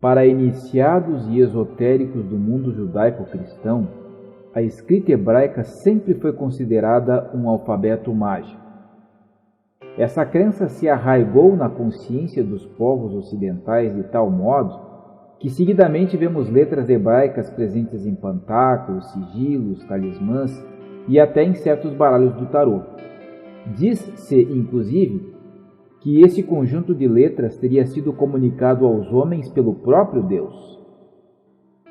Para iniciados e esotéricos do mundo judaico-cristão, a escrita hebraica sempre foi considerada um alfabeto mágico. Essa crença se arraigou na consciência dos povos ocidentais de tal modo que seguidamente vemos letras hebraicas presentes em pentáculos, sigilos, talismãs e até em certos baralhos do tarô. Diz-se, inclusive, que esse conjunto de letras teria sido comunicado aos homens pelo próprio Deus.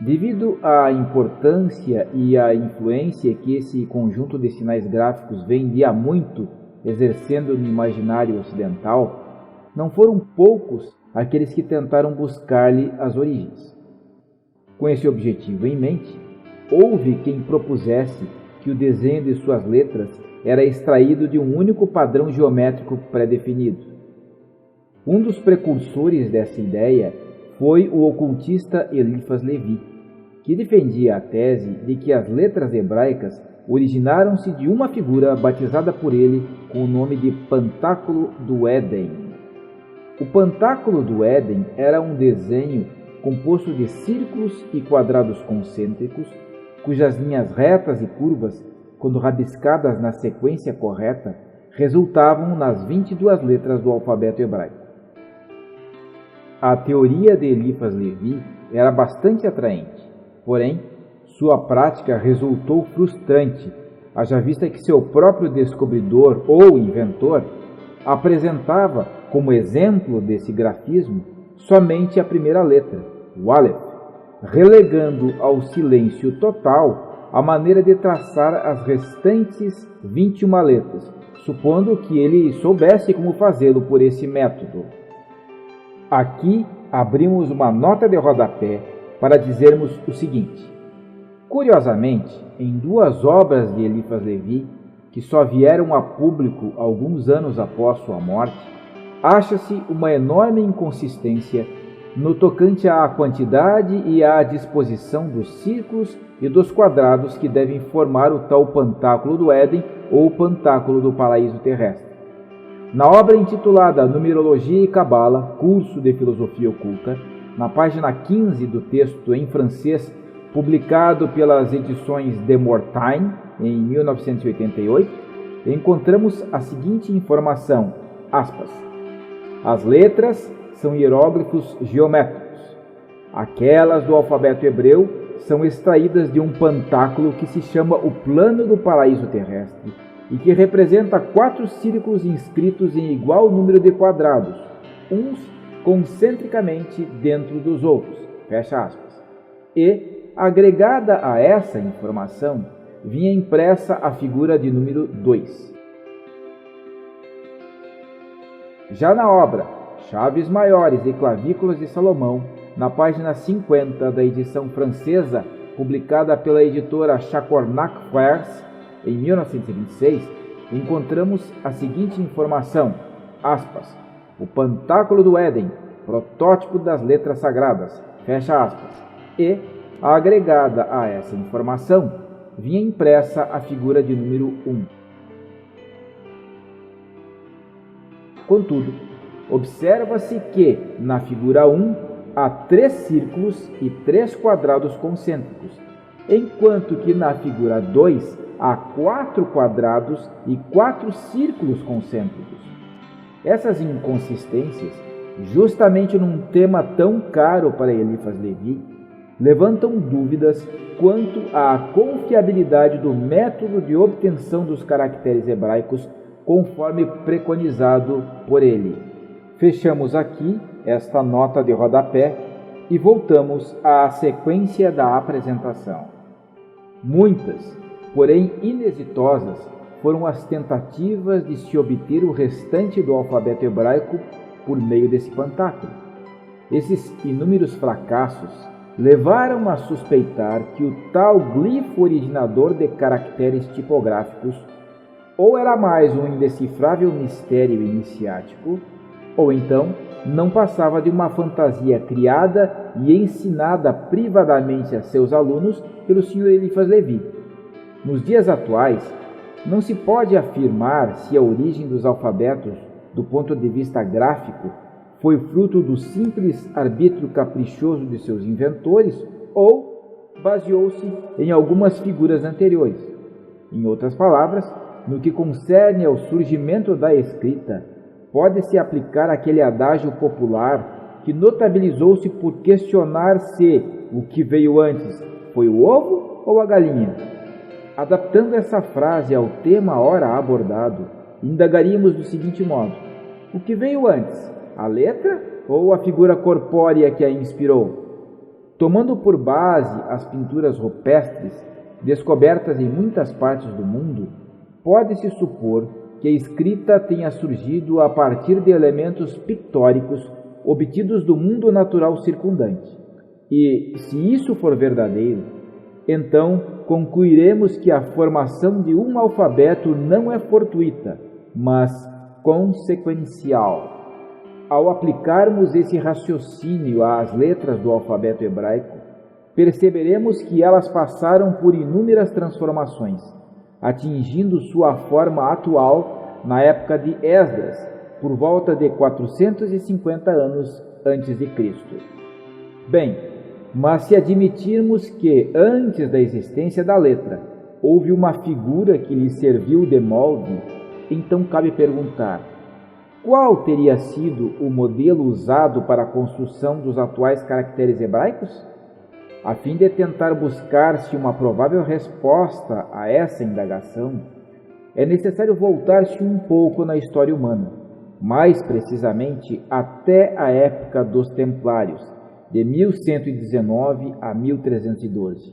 Devido à importância e à influência que esse conjunto de sinais gráficos vem de há muito exercendo no imaginário ocidental, não foram poucos aqueles que tentaram buscar-lhe as origens. Com esse objetivo em mente, houve quem propusesse que o desenho de suas letras era extraído de um único padrão geométrico pré-definido. Um dos precursores dessa ideia foi o ocultista Eliphas Levi, que defendia a tese de que as letras hebraicas originaram-se de uma figura batizada por ele com o nome de Pentáculo do Éden. O Pentáculo do Éden era um desenho composto de círculos e quadrados concêntricos, cujas linhas retas e curvas, quando rabiscadas na sequência correta, resultavam nas 22 letras do alfabeto hebraico. A teoria de Eliphas Levi era bastante atraente, porém, sua prática resultou frustrante, haja vista que seu próprio descobridor ou inventor apresentava como exemplo desse grafismo somente a primeira letra, o Aleph, relegando ao silêncio total a maneira de traçar as restantes 21 letras, supondo que ele soubesse como fazê-lo por esse método. Aqui abrimos uma nota de rodapé para dizermos o seguinte. Curiosamente, em duas obras de Eliphas Levi, que só vieram a público alguns anos após sua morte, acha-se uma enorme inconsistência no tocante à quantidade e à disposição dos círculos e dos quadrados que devem formar o tal Pentáculo do Éden ou Pentáculo do Paraíso Terrestre. Na obra intitulada Numerologia e Cabala, curso de filosofia oculta, na página 15 do texto em francês, publicado pelas edições de Mortagne, em 1988, encontramos a seguinte informação, aspas, as letras são hieróglifos geométricos. Aquelas do alfabeto hebreu são extraídas de um pentáculo que se chama o plano do paraíso terrestre, e que representa 4 círculos inscritos em igual número de quadrados, uns concentricamente dentro dos outros, fecha aspas. E, agregada a essa informação, vinha impressa a figura de número 2. Já na obra Chaves Maiores e Clavículas de Salomão, na página 50 da edição francesa, publicada pela editora Chacornac Frères, em 1926, encontramos a seguinte informação, aspas, o Pentáculo do Éden, protótipo das letras sagradas, fecha aspas, e, agregada a essa informação, vinha impressa a figura de número 1. Contudo, observa-se que, na figura 1, há 3 círculos e 3 quadrados concêntricos, enquanto que na figura 2 há 4 quadrados e 4 círculos concêntricos. Essas inconsistências, justamente num tema tão caro para Eliphas Levi, levantam dúvidas quanto à confiabilidade do método de obtenção dos caracteres hebraicos conforme preconizado por ele. Fechamos aqui esta nota de rodapé e voltamos à sequência da apresentação. Muitas, porém inexitosas, foram as tentativas de se obter o restante do alfabeto hebraico por meio desse pentáculo. Esses inúmeros fracassos levaram a suspeitar que o tal glifo originador de caracteres tipográficos ou era mais um indecifrável mistério iniciático, ou então não passava de uma fantasia criada e ensinada privadamente a seus alunos pelo Sr. Eliphas Levi. Nos dias atuais, não se pode afirmar se a origem dos alfabetos, do ponto de vista gráfico, foi fruto do simples arbítrio caprichoso de seus inventores ou baseou-se em algumas figuras anteriores. Em outras palavras, no que concerne ao surgimento da escrita, pode-se aplicar aquele adágio popular que notabilizou-se por questionar se o que veio antes foi o ovo ou a galinha. Adaptando essa frase ao tema ora abordado, indagaríamos do seguinte modo: o que veio antes, a letra ou a figura corpórea que a inspirou? Tomando por base as pinturas rupestres, descobertas em muitas partes do mundo, pode-se supor que a escrita tenha surgido a partir de elementos pictóricos obtidos do mundo natural circundante. E, se isso for verdadeiro, então concluiremos que a formação de um alfabeto não é fortuita, mas consequencial. Ao aplicarmos esse raciocínio às letras do alfabeto hebraico, perceberemos que elas passaram por inúmeras transformações, atingindo sua forma atual na época de Esdras, por volta de 450 anos antes de Cristo. Bem, mas se admitirmos que, antes da existência da letra, houve uma figura que lhe serviu de molde, então cabe perguntar: qual teria sido o modelo usado para a construção dos atuais caracteres hebraicos? A fim de tentar buscar-se uma provável resposta a essa indagação, é necessário voltar-se um pouco na história humana, mais precisamente até a época dos Templários, de 1119 a 1312.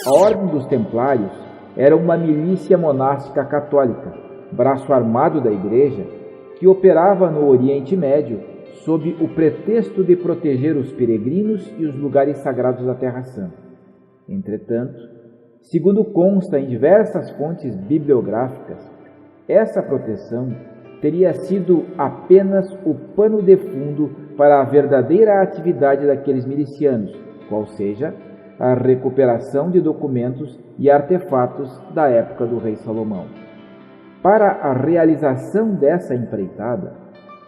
A Ordem dos Templários era uma milícia monástica católica, braço armado da Igreja, que operava no Oriente Médio sob o pretexto de proteger os peregrinos e os lugares sagrados da Terra Santa. Entretanto, segundo consta em diversas fontes bibliográficas, essa proteção teria sido apenas o pano de fundo para a verdadeira atividade daqueles milicianos, qual seja a recuperação de documentos e artefatos da época do rei Salomão. Para a realização dessa empreitada,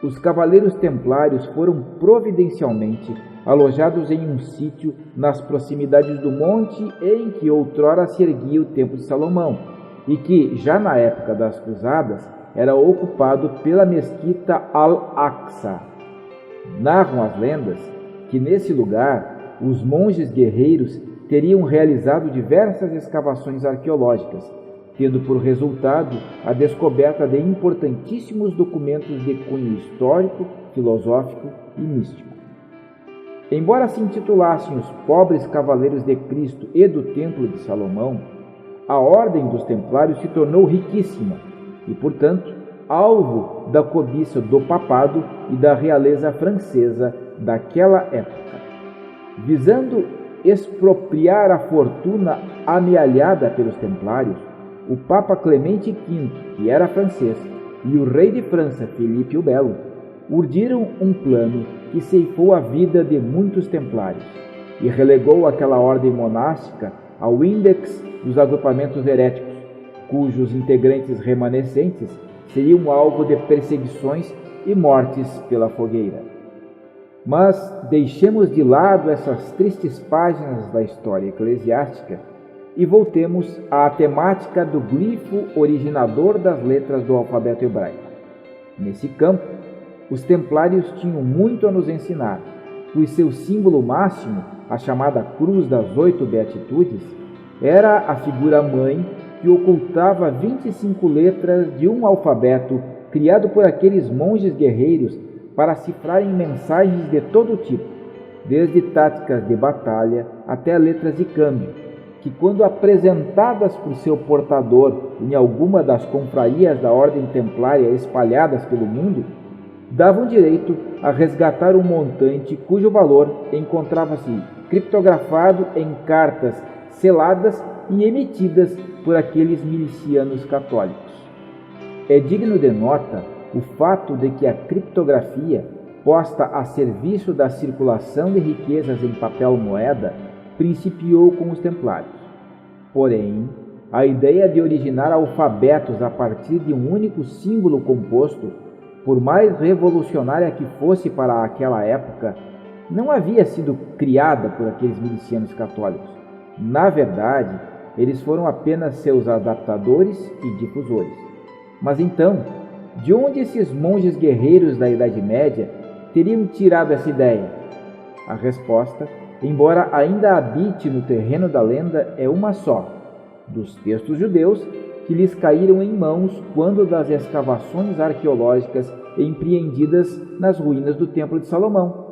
os cavaleiros templários foram providencialmente alojados em um sítio nas proximidades do monte em que outrora se erguia o Templo de Salomão e que, já na época das Cruzadas, era ocupado pela mesquita Al-Aqsa. Narram as lendas que nesse lugar os monges guerreiros teriam realizado diversas escavações arqueológicas, tendo por resultado a descoberta de importantíssimos documentos de cunho histórico, filosófico e místico. Embora se intitulassem os pobres cavaleiros de Cristo e do Templo de Salomão, a Ordem dos Templários se tornou riquíssima e, portanto, alvo da cobiça do papado e da realeza francesa daquela época. Visando expropriar a fortuna amealhada pelos Templários, o Papa Clemente V, que era francês, e o rei de França, Felipe o Belo, urdiram um plano que ceifou a vida de muitos templários e relegou aquela ordem monástica ao índex dos agrupamentos heréticos, cujos integrantes remanescentes seriam alvo de perseguições e mortes pela fogueira. Mas deixemos de lado essas tristes páginas da história eclesiástica e voltemos à temática do glifo originador das letras do alfabeto hebraico. Nesse campo, os templários tinham muito a nos ensinar, pois seu símbolo máximo, a chamada Cruz das 8 Beatitudes, era a figura-mãe que ocultava 25 letras de um alfabeto criado por aqueles monges guerreiros para cifrarem mensagens de todo tipo, desde táticas de batalha até letras de câmbio, que, quando apresentadas por seu portador em alguma das confrarias da Ordem Templária espalhadas pelo mundo, davam direito a resgatar um montante cujo valor encontrava-se criptografado em cartas seladas e emitidas por aqueles milicianos católicos. É digno de nota o fato de que a criptografia, posta a serviço da circulação de riquezas em papel moeda, principiou com os templários. Porém, a ideia de originar alfabetos a partir de um único símbolo composto por mais revolucionária que fosse para aquela época, não havia sido criada por aqueles milicianos católicos. Na verdade, eles foram apenas seus adaptadores e difusores. Mas então, de onde esses monges guerreiros da Idade Média teriam tirado essa ideia? A resposta, embora ainda habite no terreno da lenda, é uma só: dos textos judeus que lhes caíram em mãos quando das escavações arqueológicas empreendidas nas ruínas do Templo de Salomão.